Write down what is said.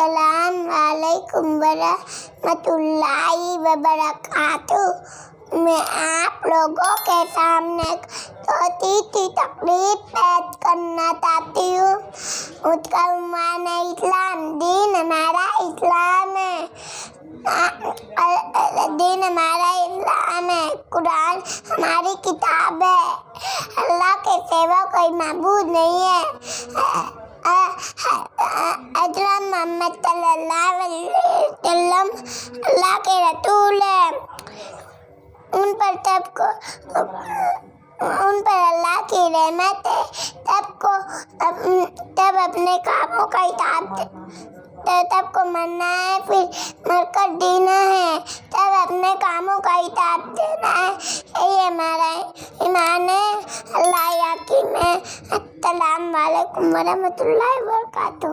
السلام علیکم ورحمۃ اللہ وبرکاتہ۔ میں آپ لوگوں کے سامنے توحید کی تقریر پیش کرنا چاہتی ہوں۔ اس کا عنوان ہے اسلام۔ دین ہمارا اسلام ہے، دین ہمارا اسلام ہے، قرآن ہماری کتاب ہے۔ اللہ کے سوا کوئی معبود نہیں ہے۔ حضرت محمد صلی اللہ علیہ وسلم اللہ کے رسول ہیں۔ ان پر اللہ کی رحمت ہے۔ سب اپنے کاموں کا حساب سب کو مرنا ہے، پھر مر کر جینا ہے۔ سب اپنے کاموں کا حساب دینا ہے، یہی ہمارا ایمان ہے۔ اللہ یقین ہے۔ السلام علیکم ورحمۃ اللہ وبرکاتہ۔